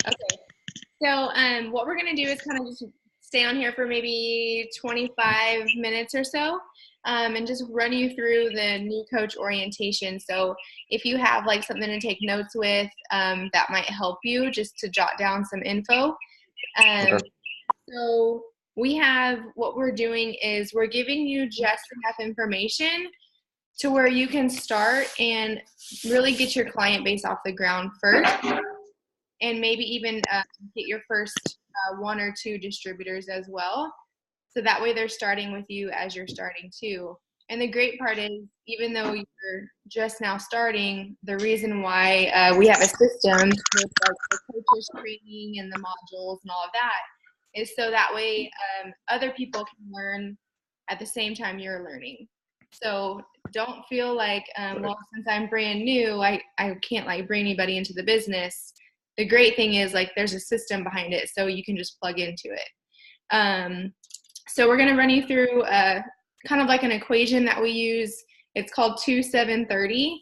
Okay. So what we're going to do is kind of just stay on here for maybe 25 minutes or so, and just run you through the new coach orientation. So if you have like something to take notes with, that might help you just to jot down some info. Okay. So we have, what we're doing is we're giving you just enough information to where you can start and really get your client base off the ground first, and maybe even get your first one or two distributors as well. So that way they're starting with you as you're starting too. And the great part is, even though you're just now starting, the reason why we have a system with like the coaches training and the modules and all of that is so that way other people can learn at the same time you're learning. So don't feel like, well, since I'm brand new, I can't like bring anybody into the business. The great thing is like there's a system behind it, so you can just plug into it. So we're going to run you through kind of like an equation that we use. It's called 2-7-30,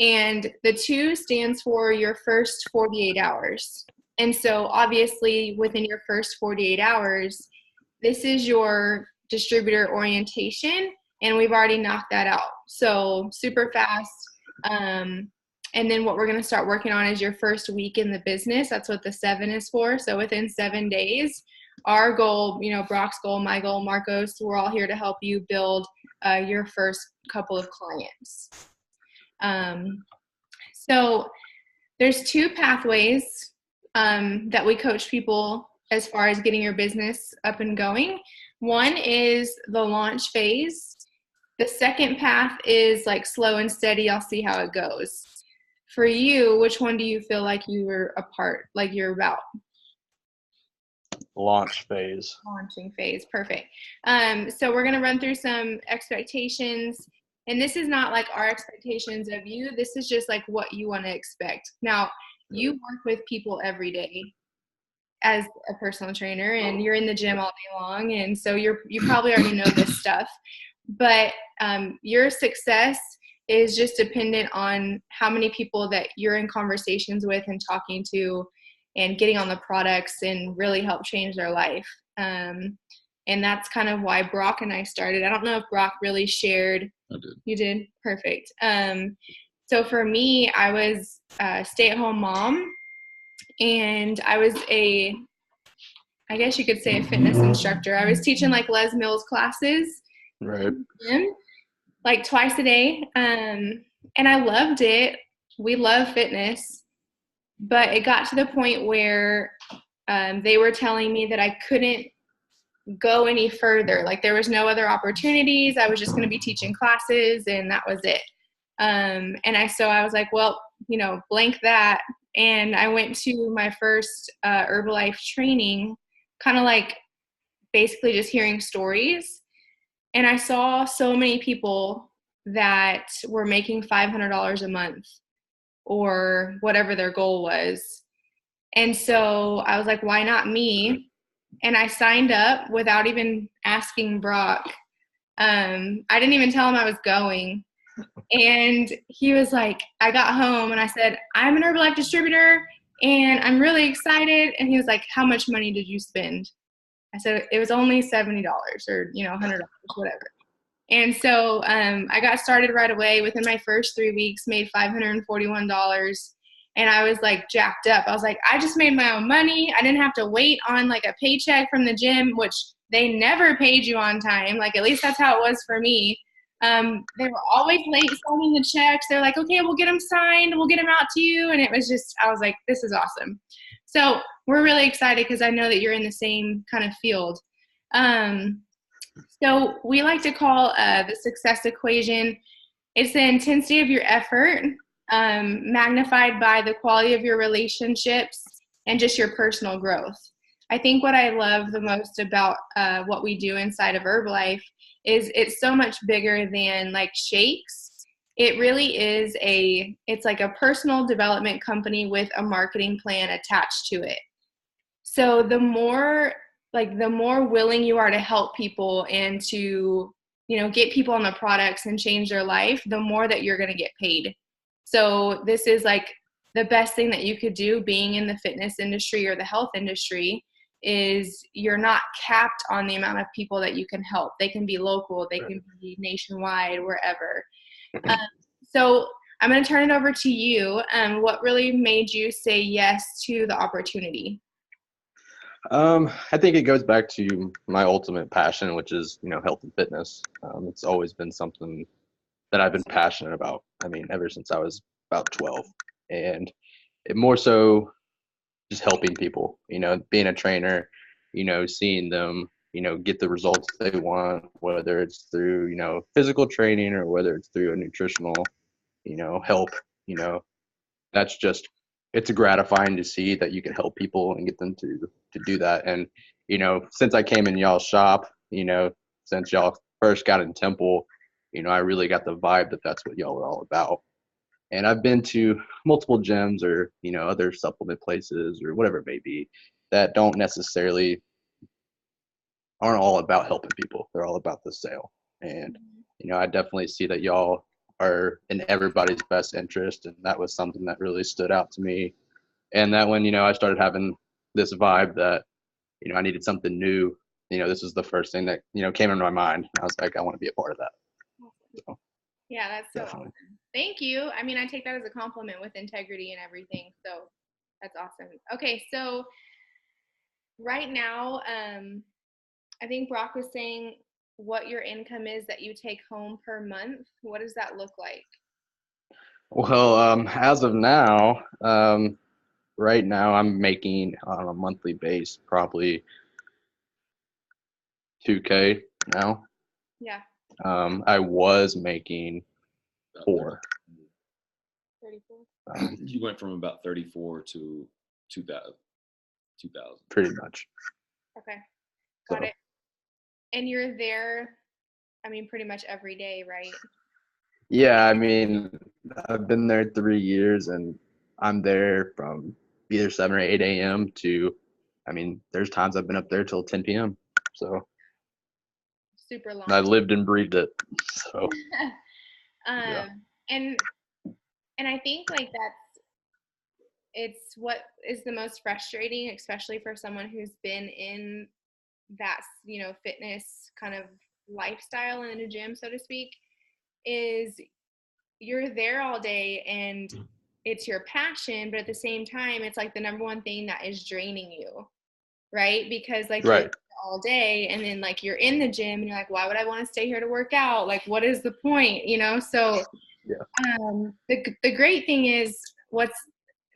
and the 2 stands for your first 48 hours. And so obviously within your first 48 hours, this is your distributor orientation, and we've already knocked that out. So super fast. And then what we're going to start working on is your first week in the business. That's what the 7 is for. So within 7 days, our goal, you know, Brock's goal, my goal, Marcos, we're all here to help you build your first couple of clients. So there's 2 pathways that we coach people as far as getting your business up and going. One is the launch phase. The second path is like slow and steady. I'll see how it goes. For you, which one do you feel like you were a part, like you're about? Launch phase. Launching phase. Perfect. So we're going to run through some expectations. And this is not like our expectations of you. This is just like what you want to expect. Now, you work with people every day as a personal trainer, and you're in the gym all day long. And so you probably already know this stuff. But your success is just dependent on how many people that you're in conversations with and talking to and getting on the products and really help change their life. And that's kind of why Brock and I started. I don't know if Brock really shared. I did. You did? Perfect. So for me, I was a stay-at-home mom, and I was I guess you could say a fitness instructor. I was teaching like Les Mills classes. Right. Like twice a day. And I loved it. We love fitness. But it got to the point where they were telling me that I couldn't go any further. Like there was no other opportunities. I was just going to be teaching classes, and that was it. So I was like, well, you know, blank that. And I went to my first Herbalife training, kind of like basically just hearing stories. And I saw so many people that were making $500 a month or whatever their goal was. And so I was like, why not me? And I signed up without even asking Brock. I didn't even tell him I was going. And he was like, I got home and I said, I'm an Herbalife distributor and I'm really excited. And he was like, how much money did you spend? I said, it was only $70 or, you know, $100, whatever. And so I got started right away. Within my first 3 weeks, made $541. And I was like jacked up. I was like, I just made my own money. I didn't have to wait on like a paycheck from the gym, which they never paid you on time. Like, at least that's how it was for me. They were always late signing the checks. They're like, okay, we'll get them signed. We'll get them out to you. And it was just, I was like, this is awesome. So we're really excited because I know that you're in the same kind of field. So we like to call the success equation, it's the intensity of your effort magnified by the quality of your relationships and just your personal growth. I think what I love the most about what we do inside of Herbalife is it's so much bigger than like shakes. It really is it's like a personal development company with a marketing plan attached to it. So the more willing you are to help people and to, you know, get people on the products and change their life, the more that you're going to get paid. So this is like the best thing that you could do being in the fitness industry or the health industry is you're not capped on the amount of people that you can help. They can be local, they can be nationwide, wherever. Um, so I'm going to turn it over to you. What really made you say yes to the opportunity? I think it goes back to my ultimate passion, which is, health and fitness. It's always been something that I've been passionate about. I mean, ever since I was about 12, and it more so just helping people, being a trainer, seeing them, get the results they want, whether it's through, physical training or whether it's through a nutritional, help, you know, that's just, it's gratifying to see that you can help people and get them to do that. And, since I came in y'all's shop, since y'all first got in Temple, I really got the vibe that that's what y'all are all about. And I've been to multiple gyms or, other supplement places or whatever it may be that don't necessarily aren't all about helping people. They're all about the sale. And, I definitely see that y'all are in everybody's best interest. And that was something that really stood out to me. And that when, I started having this vibe that, I needed something new, this was the first thing that, came into my mind. I was like, I want to be a part of that. So, Yeah, that's so definitely. awesome. Thank you. I mean, I take that as a compliment with integrity and everything. So that's awesome. Okay, so right now, I think Brock was saying what your income is that you take home per month. What does that look like? Well, as of now, right now I'm making on a monthly base probably 2K now. Yeah, I was making About 4. 34. You went from about 34 to 2000. 2000. Pretty much. Okay, got So it. And you're there, I mean, pretty much every day, right? yeah, I mean, I've been there 3 years and I'm there from either 7 or 8 a.m. to, I mean, there's times I've been up there till 10 p.m. So Super I long. lived and breathed it. So yeah. And I think like that's it's what is the most frustrating, especially for someone who's been in that, fitness kind of lifestyle in a gym, so to speak, is you're there all day and it's your passion, but at the same time, it's like the number one thing that is draining you, right? Because like you're Right. there all day and then like you're in the gym and you're like, why would I want to stay here to work out? Like, what is the point? So Yeah. the great thing is what's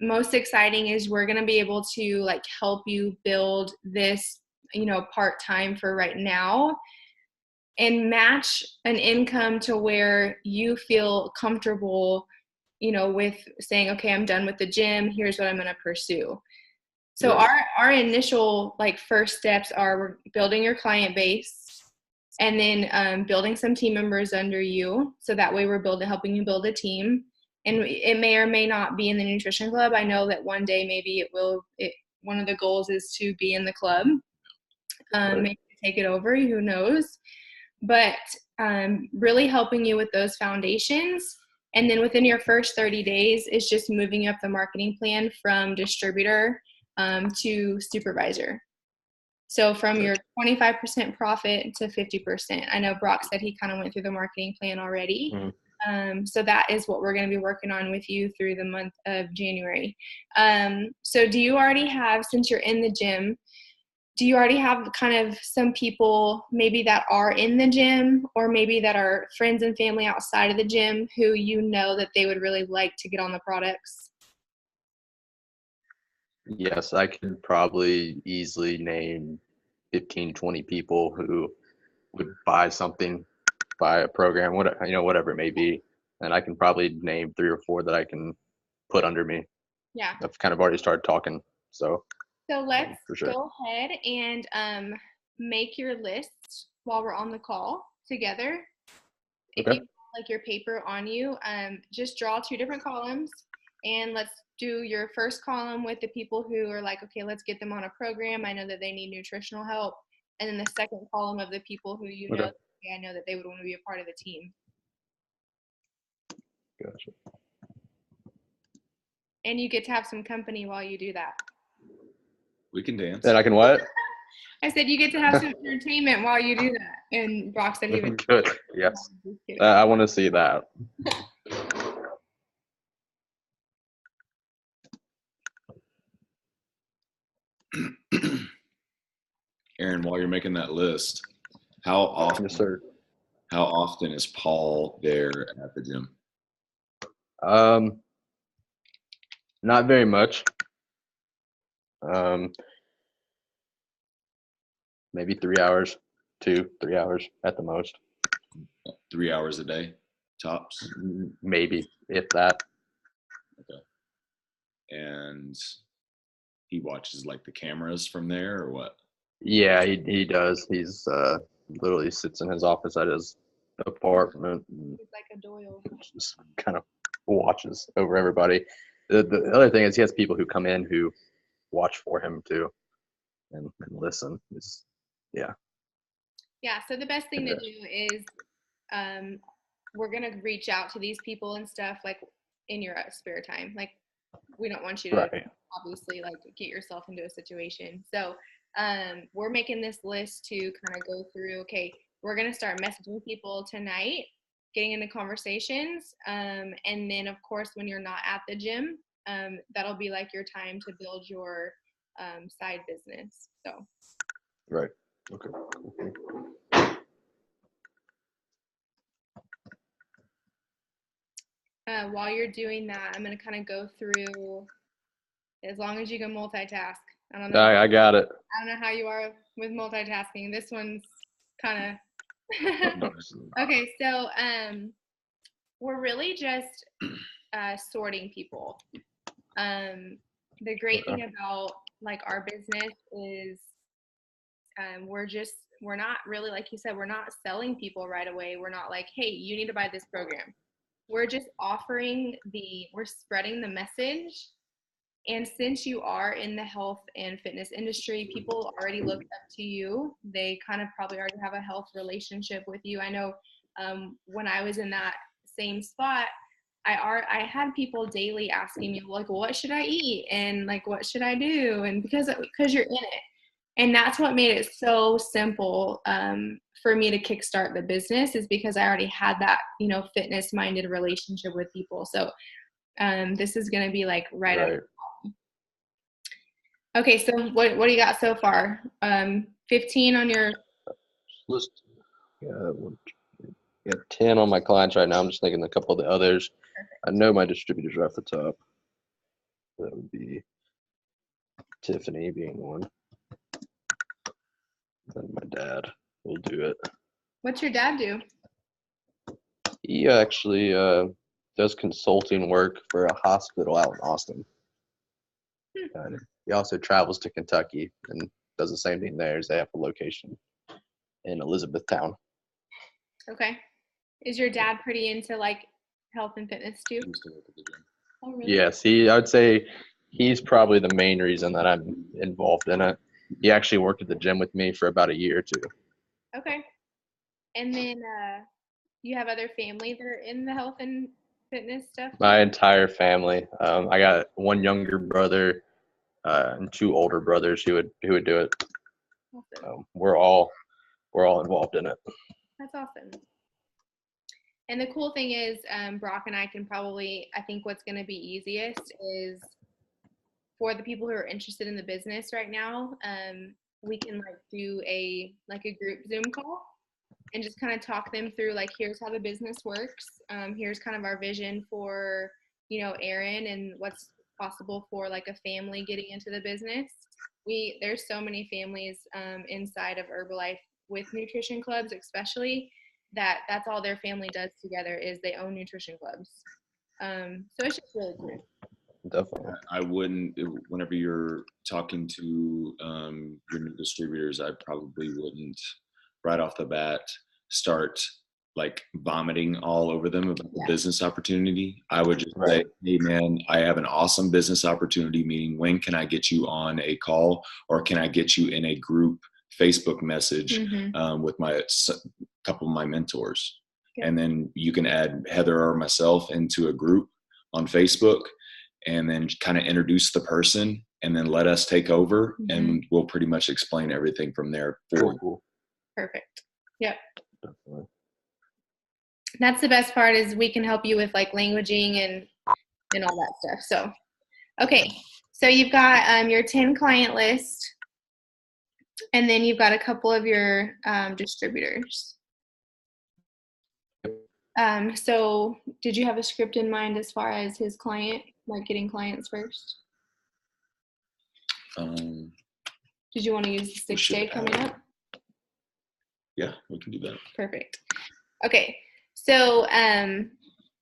most exciting is we're going to be able to like help you build this, part time for right now and match an income to where you feel comfortable, with saying, okay, I'm done with the gym. Here's what I'm going to pursue. So Right. our initial like first steps are we're building your client base and then building some team members under you. So that way we're helping you build a team. And it may or may not be in the nutrition club. I know that one day maybe it will. One of the goals is to be in the club. Right. Maybe take it over. Who knows? But really helping you with those foundations. And then within your first 30 days is just moving up the marketing plan from distributor to supervisor. So from your 25% profit to 50%. I know Brock said he kind of went through the marketing plan already. So that is what we're going to be working on with you through the month of January. So do you already have, since you're in the gym, do you already have kind of some people maybe that are in the gym or maybe that are friends and family outside of the gym who you know that they would really like to get on the products? Yes, I could probably easily name 15, 20 people who would buy something, buy a program, whatever it may be. And I can probably name 3 or 4 that I can put under me. Yeah. I've kind of already started talking. So So let's for sure. go ahead and make your list while we're on the call together. If Okay. you like your paper on you, just draw 2 different columns and let's do your first column with the people who are like, okay, let's get them on a program. I know that they need nutritional help. And then the second column of the people who Okay. okay, I know that they would want to be a part of the team. Gotcha. And you get to have some company while you do that. We can dance. Then I can what? I said you get to have some entertainment while you do that. And Brock said he would. Good. Yes. Just kidding. I want to see that. Aaron, while you're making that list, how often Yes, sir. is Paul there at the gym? Not very much. Maybe 3 hours, 2-3 hours at the most. 3 hours a day, tops. Maybe, if that. And he watches like the cameras from there, or what? Yeah, he does. He's literally sits in his office at his apartment and He's like a Doyle. just kind of watches over everybody. The other thing is he has people who come in who watch for him too and listen. Yeah, so the best thing to do is we're going to reach out to these people and stuff like in your spare time. Like we don't want you to Right. obviously like get yourself into a situation. So we're making this list to kind of go through, okay, we're going to start messaging people tonight, getting into conversations. And then of course, when you're not at the gym, that'll be like your time to build your side business. So. Right. Okay. While you're doing that, I'm going to kind of go through, as long as you can multitask. I don't know. I got it. I don't know how you are with multitasking. This one's kind of okay. So we're really just sorting people. The great thing about like our business is we're not really, like you said, we're not selling people right away. We're not like, hey, you need to buy this program. We're just we're spreading the message. And since you are in the health and fitness industry, people already look up to you. They kind of probably already have a health relationship with you. I know when I was in that same spot, I had people daily asking me like, what should I eat? And like, what should I do? And because you're in it. And that's what made it so simple for me to kickstart the business, is because I already had that, fitness minded relationship with people. So this is going to be like right up. Okay. So what do you got so far? 15 on your list. Yeah, 10 on my clients right now. I'm just thinking a couple of the others. Perfect. I know my distributors are off the top. That would be Tiffany being one. Then my dad will do it. What's your dad do? He actually does consulting work for a hospital out in Austin. And he also travels to Kentucky and does the same thing there, as they have a location in Elizabethtown. Okay. Is your dad pretty into like health and fitness too? Oh, really? Yes, I would say he's probably the main reason that I'm involved in it. He actually worked at the gym with me for about a year or two. Okay. And then you have other family that are in the health and fitness stuff? My entire family. I got one younger brother and 2 older brothers who would do it. Awesome. We're all involved in it. That's awesome. And the cool thing is, Brock and I can probably, I think what's going to be easiest is for the people who are interested in the business right now, we can like do a group Zoom call and just kind of talk them through like, here's how the business works. Here's kind of our vision for, Aaron, and what's possible for like a family getting into the business. There's so many families inside of Herbalife with nutrition clubs, especially, that's all their family does together is they own nutrition clubs. So it's just really cool. Definitely. I wouldn't, whenever you're talking to your new distributors, I probably wouldn't right off the bat start like vomiting all over them about the business opportunity. I would just say, hey man, I have an awesome business opportunity, meaning when can I get you on a call, or can I get you in a group Facebook message with my couple of my mentors? And then you can add Heather or myself into a group on Facebook, and then kind of introduce the person, and then let us take over, and we'll pretty much explain everything from there for you. Cool. Perfect. Yep. Definitely. That's the best part, is we can help you with like languaging and all that stuff. So, okay. So you've got your 10 client list, and then you've got a couple of your distributors. So did you have a script in mind as far as his client, like getting clients first? Did you want to use the 6th day coming up? Yeah, we can do that. Perfect. Okay. So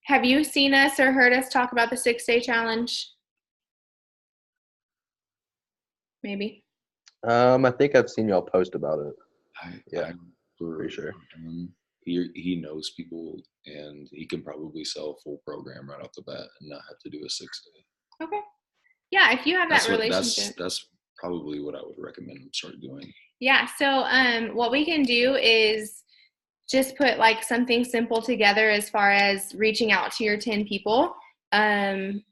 have you seen us or heard us talk about the 6-day challenge? Maybe. I think I've seen y'all post about it. I'm pretty sure. He knows people, and he can probably sell a full program right off the bat and not have to do a 6-day. Okay. Yeah, if you have that relationship. That's probably what I would recommend him start doing. Yeah, so what we can do is just put like something simple together as far as reaching out to your 10 people. Saying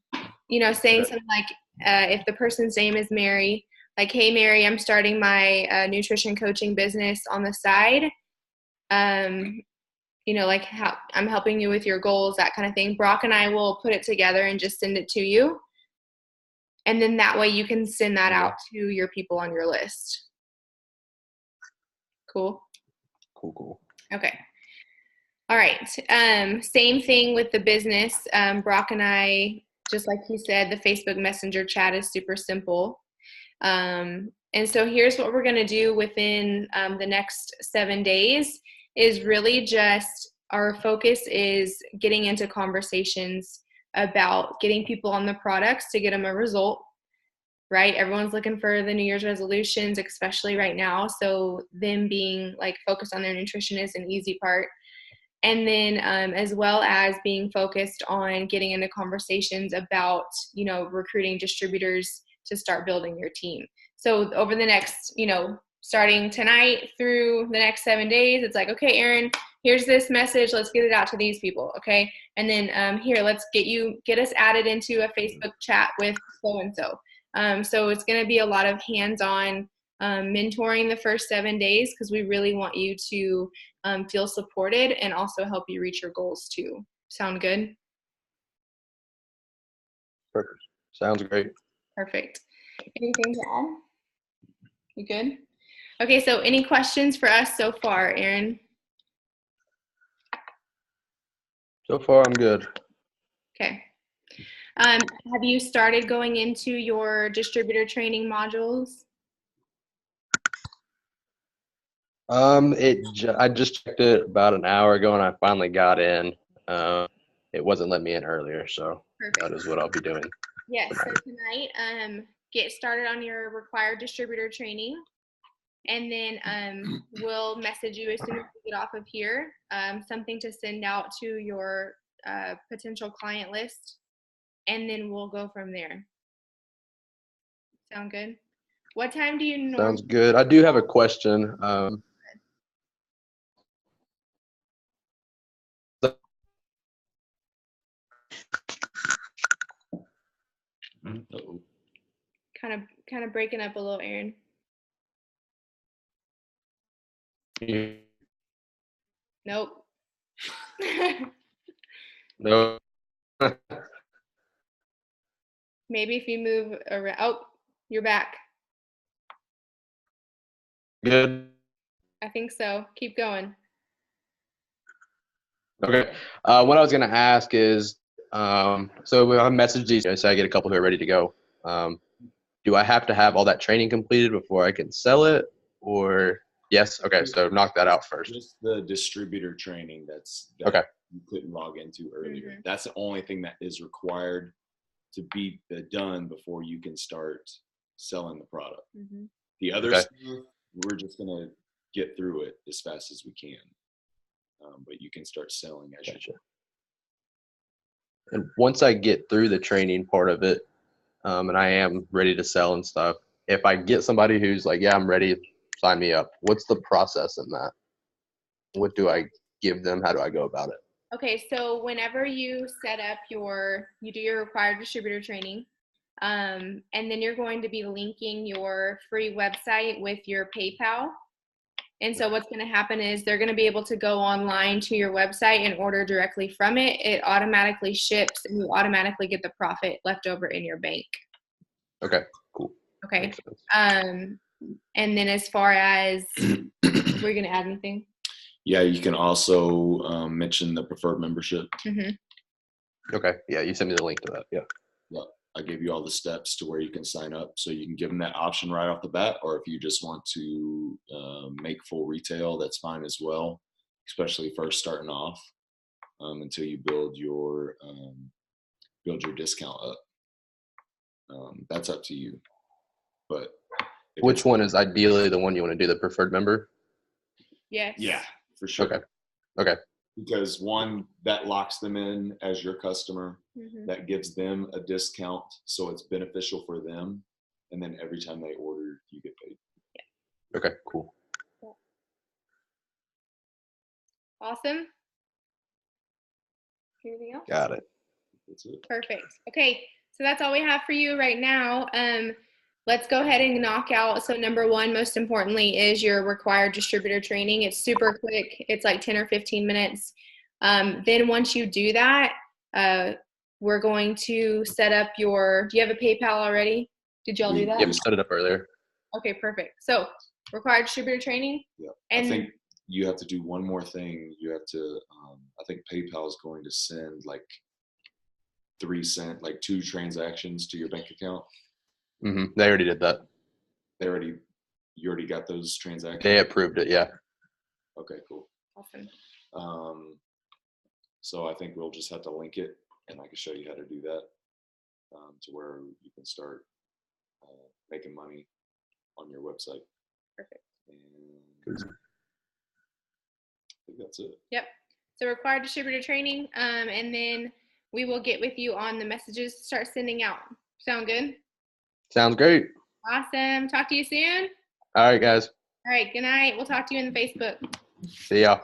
something like, if the person's name is Mary, like, hey, Mary, I'm starting my nutrition coaching business on the side. Like how I'm helping you with your goals, that kind of thing. Brock and I will put it together and just send it to you. And then that way you can send that out to your people on your list. Cool. Cool. Okay. All right. Same thing with the business. Brock and I, just like he said, the Facebook Messenger chat is super simple. And so here's what we're going to do within the next 7 days is really just our focus is getting into conversations about getting people on the products to get them a result, right? Everyone's looking for the New Year's resolutions, especially right now. So them being like focused on their nutrition is an easy part. And then as well as being focused on getting into conversations about, recruiting distributors to start building your team. So over the next, starting tonight through the next 7 days, it's like, okay, Aaron, here's this message. Let's get it out to these people. Okay. And then here, let's get us added into a Facebook chat with so-and-so. So it's going to be a lot of hands-on mentoring the first 7 days, because we really want you to feel supported and also help you reach your goals too. Sound good? Perfect. Sounds great. Perfect. Anything to add? You good? Okay, so any questions for us so far, Aaron? So far, I'm good. Okay. Have you started going into your distributor training modules? I just checked it about an hour ago, and I finally got in. It wasn't letting me in earlier, so Perfect. That is what I'll be doing. Yes, so tonight, get started on your required distributor training, and then we'll message you as soon as we get off of here, something to send out to your potential client list, and then we'll go from there. Sound good? What time do you normally? Sounds good. I do have a question. Kind of breaking up a little, Aaron. Nope. No. Maybe if you move around. Oh, you're back. Good. I think so. Keep going. Okay. What I was going to ask is, so I messaged these guys, so I get a couple who are ready to go. Do I have to have all that training completed before I can sell it, or yes? Okay, so knock that out first. Just the distributor training that okay. You couldn't log into earlier. Mm-hmm. That's the only thing that is required to be done before you can start selling the product. Mm-hmm. The other stuff, we're just going to get through it as fast as we can. But you can start selling as you go. And once I get through the training part of it, and I am ready to sell and stuff, if I get somebody who's like, yeah, I'm ready, sign me up, what's the process in that? What do I give them? How do I go about it? Okay, so whenever you set up you do your required distributor training, and then you're going to be linking your free website with your PayPal. And so what's going to happen is they're going to be able to go online to your website and order directly from it. It automatically ships and you automatically get the profit left over in your bank. Okay, cool. Okay. Makes sense. And then as far as, we're going to add anything? Yeah, you can also mention the preferred membership. Mm-hmm. Okay, yeah, you sent me the link to that. Yeah. Yeah, I gave you all the steps to where you can sign up. So you can give them that option right off the bat, or if you just want to make full retail, that's fine as well, especially first starting off until you build your discount up. That's up to you. But Which one is ideally the one you want to do, the preferred member? Yes. Yeah, for sure. Okay. Because one, that locks them in as your customer. Mm-hmm. That gives them a discount, so it's beneficial for them. And then every time they order, you get paid. Okay, cool. Awesome. Anything else? Got it. That's it. Perfect. Okay, so that's all we have for you right now. Let's go ahead and knock out. So number one, most importantly, is your required distributor training. It's super quick. It's like 10 or 15 minutes. Then once you do that, we're going to set up do you have a PayPal already? Did y'all do that? Yeah, we set it up earlier. Okay, perfect. So required distributor training. Yeah. And I think you have to do one more thing. You have to, I think PayPal is going to send like 2 transactions to your bank account. Mm-hmm. They already did that. You already got those transactions? They approved it, yeah. Okay, cool. awesome. So I think we'll just have to link it, and I can show you how to do that to where you can start making money on your website. Perfect. And I think that's it. Yep. So required distributor training, and then we will get with you on the messages to start sending out. Sound good? Sounds great. Awesome. Talk to you soon. All right, guys. All right. Good night. We'll talk to you in the Facebook. See ya.